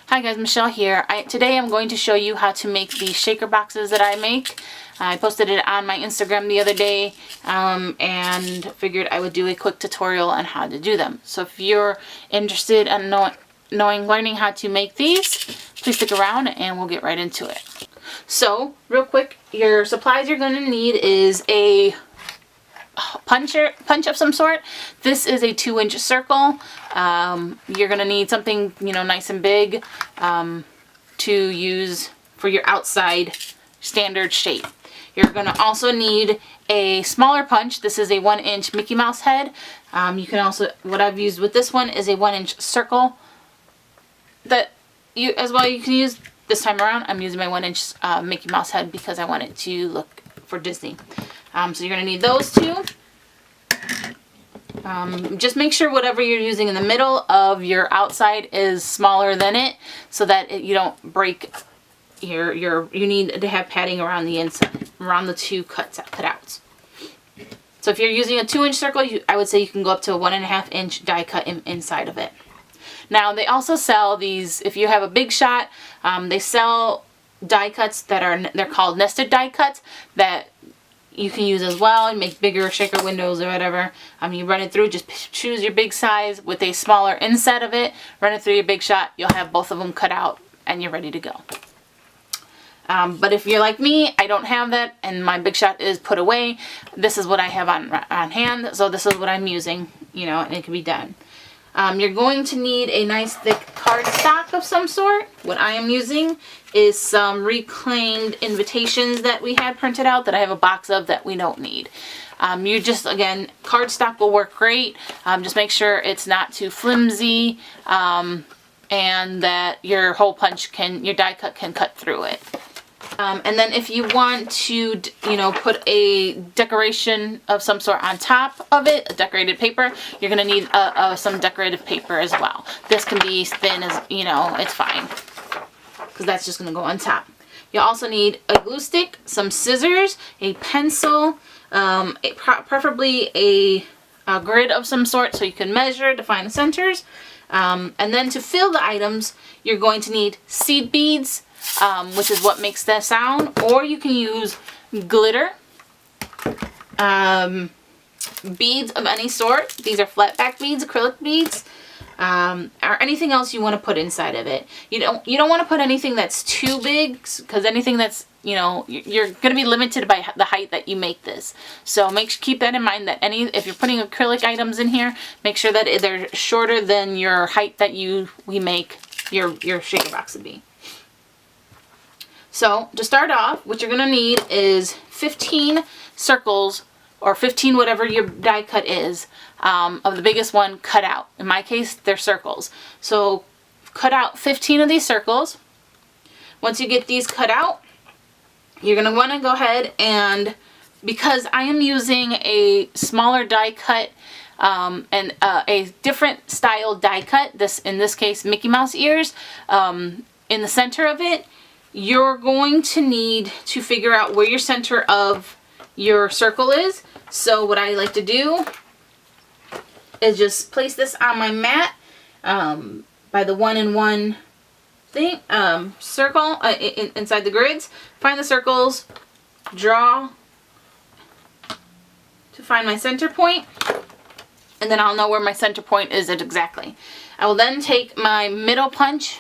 Hi guys, Michelle here. Today I'm going to show you how to make the shaker boxes that I make. I posted it on my Instagram the other day and figured I would do a quick tutorial on how to do them. So if you're interested in learning how to make these, please stick around and we'll get right into it. So real quick, your supplies you're going to need is a punch of some sort. This is a 2-inch circle. You're gonna need something, nice and big to use for your outside standard shape. You're gonna also need a smaller punch. This is a 1-inch Mickey Mouse head. You can also, what I've used with this one is a 1-inch circle that you can use. This time around I'm using my 1-inch Mickey Mouse head because I want it to look for Disney. So you're going to need those two. Just make sure whatever you're using in the middle of your outside is smaller than it so that you don't break you need to have padding around the inside, around the two cutouts. So if you're using a 2-inch circle, I would say you can go up to a 1.5-inch die cut inside of it. Now they also sell these, if you have a big shot, they sell die cuts they're called nested die cuts that you can use as well and make bigger shaker windows or whatever. You run it through, just choose your big size with a smaller inside of it, run it through your big shot, you'll have both of them cut out and you're ready to go. But if you're like me, I don't have that and my big shot is put away, this is what I have on hand, so this is what I'm using, and it can be done. You're going to need a nice thick cardstock of some sort. What I am using is some reclaimed invitations that we had printed out that I have a box of that we don't need. Again, cardstock will work great. Just make sure it's not too flimsy and that your hole punch your die cut can cut through it. And then if you want to, put a decoration of some sort on top of it, a decorated paper, you're going to need some decorative paper as well. This can be thin as, it's fine, because that's just going to go on top. You'll also need a glue stick, some scissors, a pencil, preferably a grid of some sort so you can measure to find the centers. And then to fill the items, you're going to need seed beads, which is what makes that sound, or you can use glitter, beads of any sort. These are flat back beads, acrylic beads, or anything else you want to put inside of it. You don't want to put anything that's too big, because anything that's, you're going to be limited by the height that you make this. So keep that in mind, that if you're putting acrylic items in here, make sure that they're shorter than your height that we make your shaker box to be. So to start off, what you're going to need is 15 circles, or 15 whatever your die cut is, of the biggest one cut out. In my case, they're circles. So cut out 15 of these circles. Once you get these cut out, you're going to want to go ahead and, because I am using a smaller die cut and a different style die cut, in this case Mickey Mouse ears, in the center of it, you're going to need to figure out where your center of your circle is. So what I like to do is just place this on my mat by the 1-in-1 thing, circle inside the grids. Find the circles, draw to find my center point, and then I'll know where my center point is exactly. I will then take my middle punch,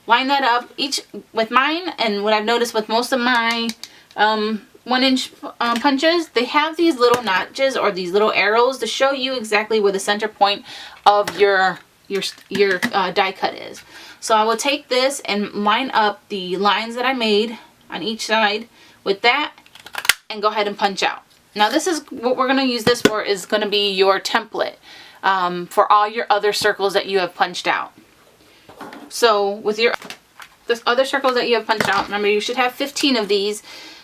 line that up each with mine, and what I've noticed with most of my 1-inch punches, they have these little notches or these little arrows to show you exactly where the center point of your die cut is. So I will take this and line up the lines that I made on each side with that and go ahead and punch out. Now this is what we're going to use this for, is going to be your template for all your other circles that you have punched out. So with the other circles that you have punched out, remember you should have 15 of these.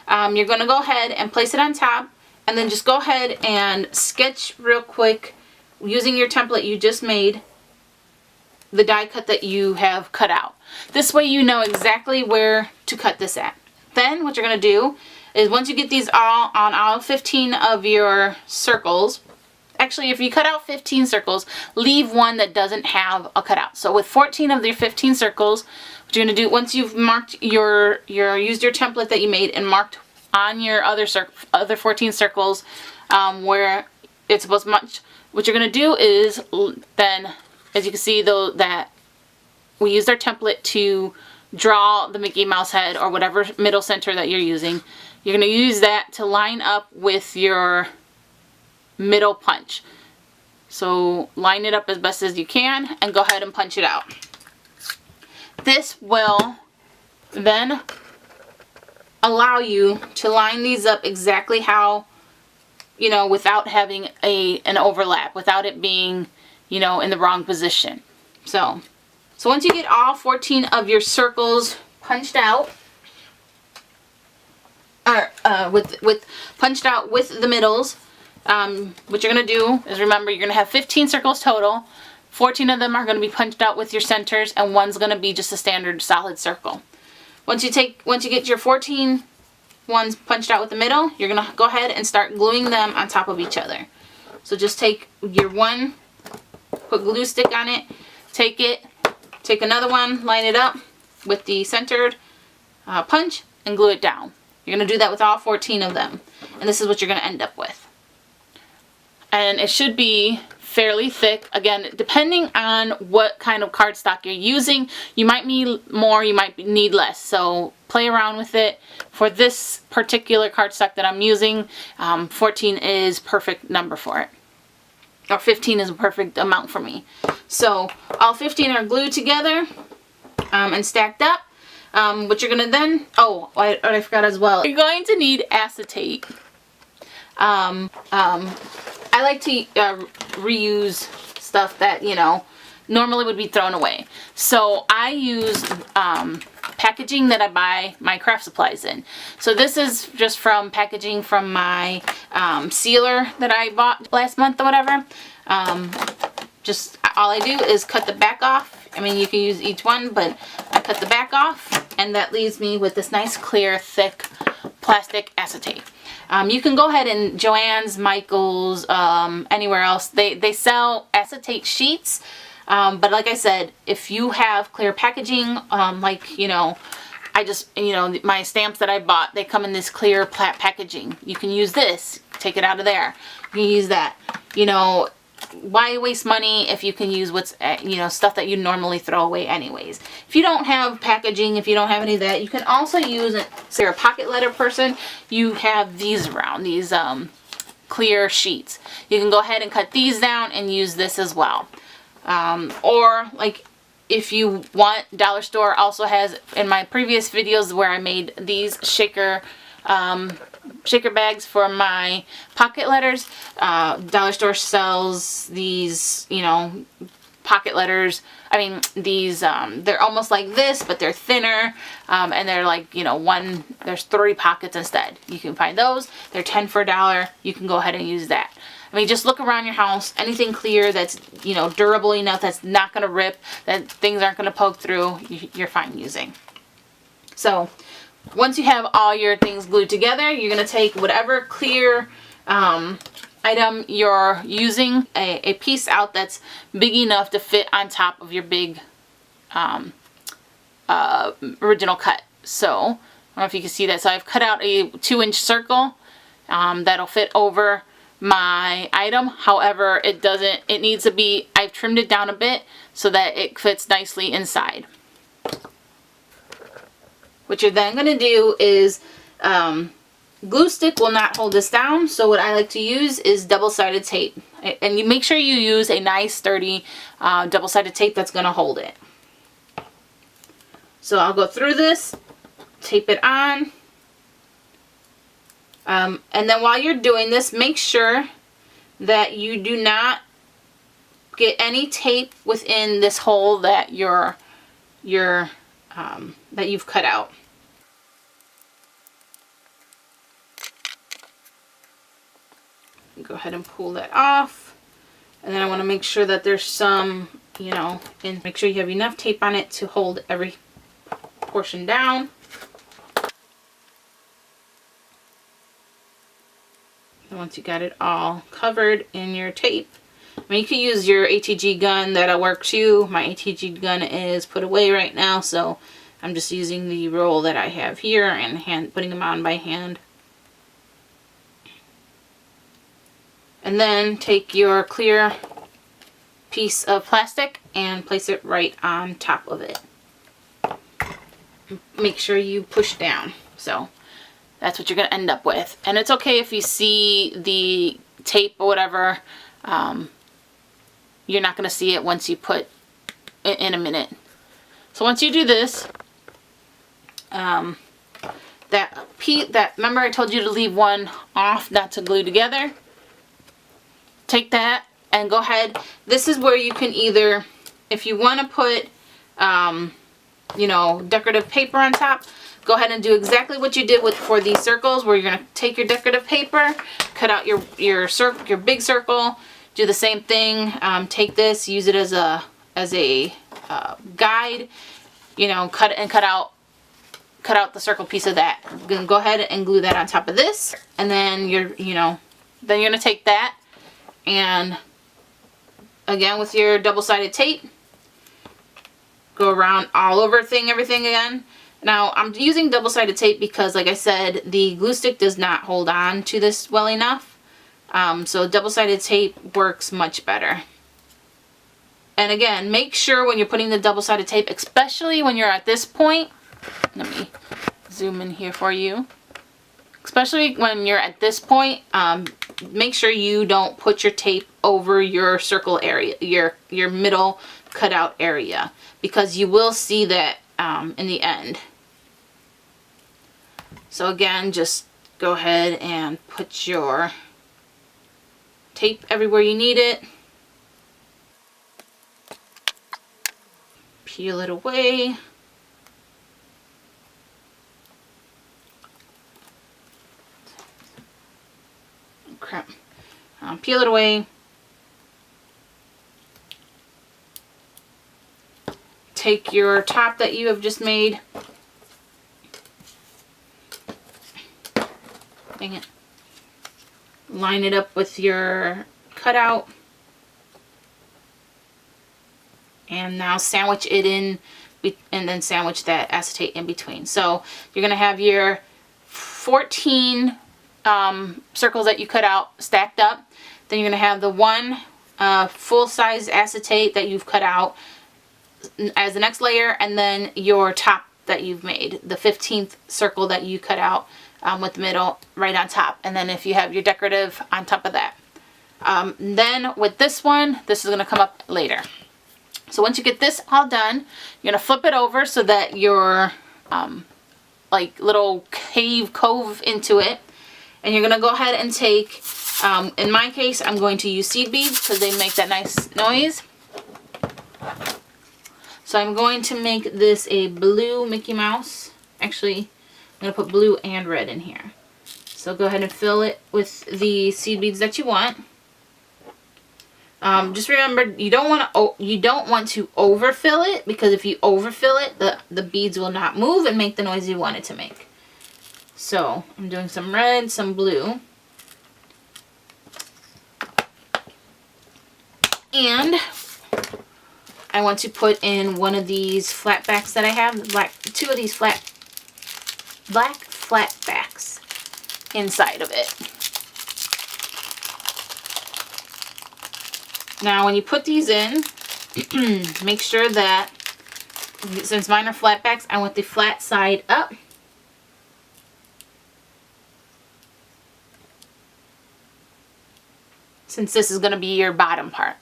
You're going to go ahead and place it on top, and then just go ahead and sketch real quick using your template you just made the die cut that you have cut out. This way you know exactly where to cut this at. Then what you're going to do is, once you get these on all 15 of your circles, actually, if you cut out 15 circles, leave one that doesn't have a cutout. So with 14 of your 15 circles, what you're going to do, once you've marked used your template that you made and marked on your other 14 circles where it's supposed to match, what you're going to do is then, as you can see though, that we used our template to draw the Mickey Mouse head or whatever middle center that you're using. You're going to use that to line up with your middle punch. So line it up as best as you can and go ahead and punch it out. This will then allow you to line these up exactly how, you know, without having an overlap, without it being, you know, in the wrong position. So once you get all 14 of your circles punched out, with punched out with the middles, what you're going to do is, remember, you're going to have 15 circles total. 14 of them are going to be punched out with your centers, and one's going to be just a standard solid circle. Once you get your 14 ones punched out with the middle, you're going to go ahead and start gluing them on top of each other. So just take your one, put glue stick on it, take another one, line it up with the centered punch, and glue it down. You're going to do that with all 14 of them, and this is what you're going to end up with. And it should be fairly thick. Again, depending on what kind of cardstock you're using, you might need more, you might need less. So play around with it. For this particular cardstock that I'm using, 14 is perfect number for it. Or 15 is a perfect amount for me. So all 15 are glued together and stacked up. What you're going to then, I forgot as well, you're going to need acetate. I like to reuse stuff that, you know, normally would be thrown away. So I use packaging that I buy my craft supplies in. So this is just from packaging from my sealer that I bought last month or whatever. Just all I do is cut the back off. I mean, you can use each one, but I cut the back off, and that leaves me with this nice clear thick plastic acetate. You can go ahead and Joann's, Michael's, anywhere else, they sell acetate sheets, but like I said, if you have clear packaging, like, you know, my stamps that I bought, they come in this clear packaging. You can use this, take it out of there, you can use that. You know, why waste money if you can use what's, you know, stuff that you normally throw away anyways. If you don't have packaging, if you don't have any of that, you can also use, say you're a pocket letter person, you have these around, these clear sheets. You can go ahead and cut these down and use this as well. Or like if you want, Dollar Store also has, in my previous videos where I made these shaker bags for my pocket letters, Dollar Store sells these, you know, pocket letters. I mean, these, they're almost like this, but they're thinner, and they're like, you know, there's 3 pockets instead. You can find those. They're 10 for $1. You can go ahead and use that. I mean, just look around your house. Anything clear that's, you know, durable enough, that's not going to rip, that things aren't going to poke through, you're fine using. So once you have all your things glued together, you're going to take whatever clear item you're using, a piece out that's big enough to fit on top of your big original cut. So I don't know if you can see that. So I've cut out a 2-inch circle that'll fit over my item. However, it needs to be, I've trimmed it down a bit so that it fits nicely inside. What you're then going to do is, glue stick will not hold this down, so what I like to use is double-sided tape. And you make sure you use a nice sturdy double-sided tape that's going to hold it. So I'll go through this, tape it on, and then while you're doing this, make sure that you do not get any tape within this hole that that you've cut out. Go ahead and pull that off, and then I want to make sure that there's some, you know, and make sure you have enough tape on it to hold every portion down. And once you got it all covered in your tape. I mean, you can use your ATG gun, that'll work too. My ATG gun is put away right now, so I'm just using the roll that I have here and putting them on by hand. And then take your clear piece of plastic and place it right on top of it. Make sure you push down. So that's what you're going to end up with. And it's okay if you see the tape or whatever. You're not going to see it once you put it in a minute. So once you do this, remember I told you to leave one off, not to glue together? Take that and go ahead. This is where you can either, if you want to put, you know, decorative paper on top, go ahead and do exactly what you did for these circles, where you're going to take your decorative paper, cut out your big circle, do the same thing. Take this, use it as a guide, you know, cut out the circle piece of that. Go ahead and glue that on top of this, and then you're going to take that, and again with your double-sided tape, go around all over everything again. Now I'm using double-sided tape because, like I said, the glue stick does not hold on to this well enough. So double-sided tape works much better. And again, make sure when you're putting the double-sided tape, especially when you're at this point, let me zoom in here for you. Especially when you're at this point, make sure you don't put your tape over your circle area, your middle cutout area, because you will see that in the end. So again, just go ahead and put your tape everywhere you need it. Peel it away. Crap. Peel it away. Take your top that you have just made. Dang it. Line it up with your cutout. And now sandwich it in, and then sandwich that acetate in between. So you're going to have your 14 circles that you cut out stacked up. Then you're going to have the one full-size acetate that you've cut out as the next layer, and then your top that you've made, the 15th circle that you cut out with the middle right on top. And then if you have your decorative on top of that. Then with this one, this is going to come up later. So once you get this all done, you're going to flip it over so that your like little cove into it. And you're going to go ahead and take, in my case, I'm going to use seed beads because they make that nice noise. So I'm going to make this a blue Mickey Mouse. Actually, I'm going to put blue and red in here. So go ahead and fill it with the seed beads that you want. Just remember, you don't want to overfill it, because if you overfill it, the beads will not move and make the noise you want it to make. So I'm doing some red, some blue. And I want to put in one of these flat backs that I have, two of these black flat backs inside of it. Now when you put these in, make sure that, since mine are flat backs, I want the flat side up. Since this is going to be your bottom part.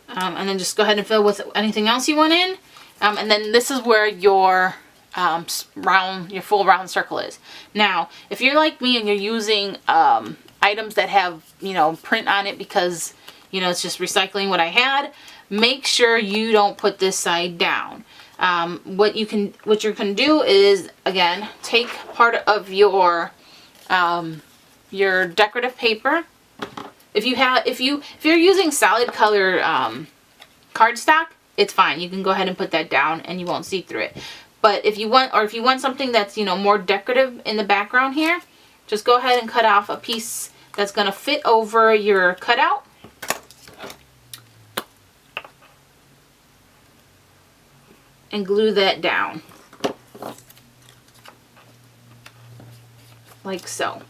And then just go ahead and fill with anything else you want in. And then this is where your your full round circle is. Now, if you're like me and you're using items that have, print on it because, it's just recycling what I had, make sure you don't put this side down. What you're going to do is, again, take part of your decorative paper. If you're using solid color cardstock, it's fine. You can go ahead and put that down and you won't see through it. But if you want something that's, more decorative in the background here, just go ahead and cut off a piece that's going to fit over your cutout. And glue that down. Like so.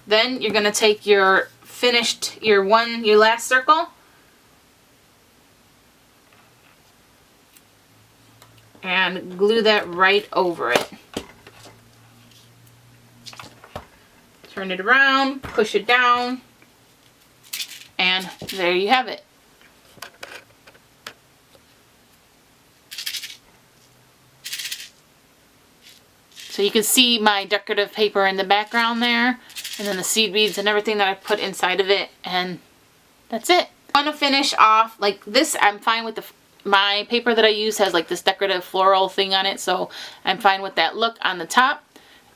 Then you're going to take your your last circle, and glue that right over it. Turn it around, push it down, and there you have it. So you can see my decorative paper in the background there, and then the seed beads and everything that I put inside of it, and that's it. I want to finish off like this. I'm fine with my paper that I use has like this decorative floral thing on it, so I'm fine with that look on the top.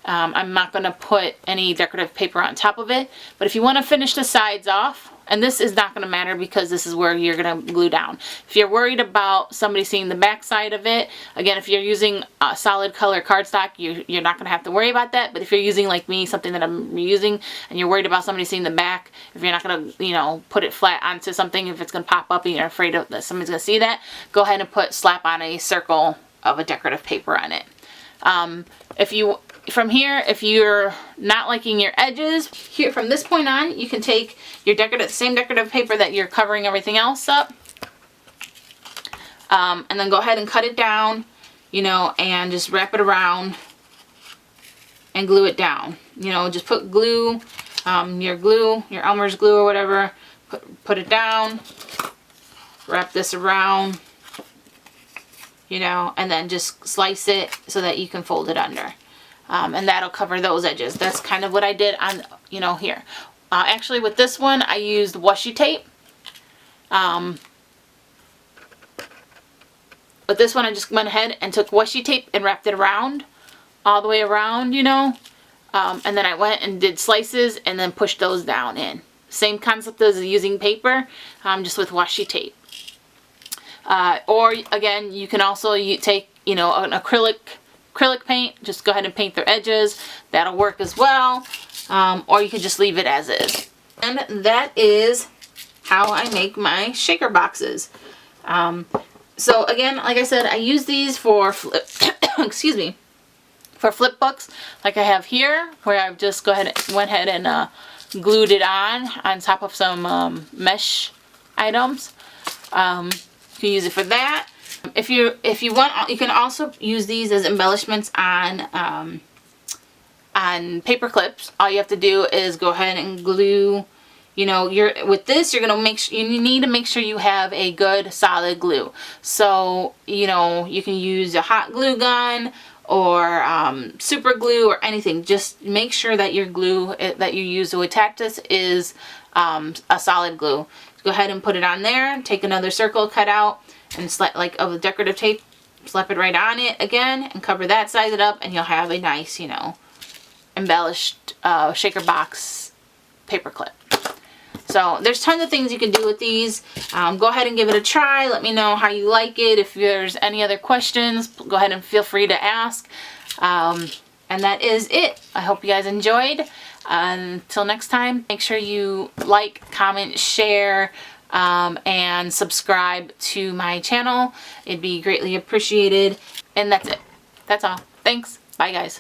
I'm not going to put any decorative paper on top of it, but if you want to finish the sides off, and this is not going to matter because this is where you're going to glue down. If you're worried about somebody seeing the back side of it, again, if you're using a solid color cardstock, you're not going to have to worry about that. But if you're using, like me, something that I'm reusing, and you're worried about somebody seeing the back, if you're not going to, you know, put it flat onto something, if it's going to pop up and you're afraid that somebody's going to see that, go ahead and slap on a circle of a decorative paper on it. From here, if you're not liking your edges, here from this point on, you can take your same decorative paper that you're covering everything else up, and then go ahead and cut it down, you know, and just wrap it around and glue it down. You know, just put glue, your Elmer's glue or whatever, put it down, wrap this around, you know, and then just slice it so that you can fold it under. And that'll cover those edges. That's kind of what I did on, you know, here. Actually, with this one, I used washi tape. With this one, I just went ahead and took washi tape and wrapped it around, all the way around, you know. And then I went and did slices and then pushed those down in. Same concept as using paper, just with washi tape. Or, again, you can also take, you know, an acrylic paint, just go ahead and paint their edges. That'll work as well. Or you can just leave it as is. And that is how I make my shaker boxes. So again, like I said, I use these for excuse me, for flip books like I have here, where I've just went ahead and glued it on top of some mesh items. You can use it for that. If you want, you can also use these as embellishments on paper clips. All you have to do is go ahead and glue. You know, with this, you're gonna you need to make sure you have a good solid glue. So, you know, you can use a hot glue gun or super glue or anything. Just make sure that your glue that you use to attach this is a solid glue. Go ahead and put it on there. Take another circle, cut out, and of the decorative tape, slap it right on it again, and cover that, size it up, and you'll have a nice, you know, embellished shaker box paper clip. So there's tons of things you can do with these. Go ahead and give it a try. Let me know how you like it. If there's any other questions, go ahead and feel free to ask. And that is it. I hope you guys enjoyed. Until next time, make sure you like, comment, share, and subscribe to my channel. It'd be greatly appreciated. And that's it. That's all. Thanks. Bye, guys.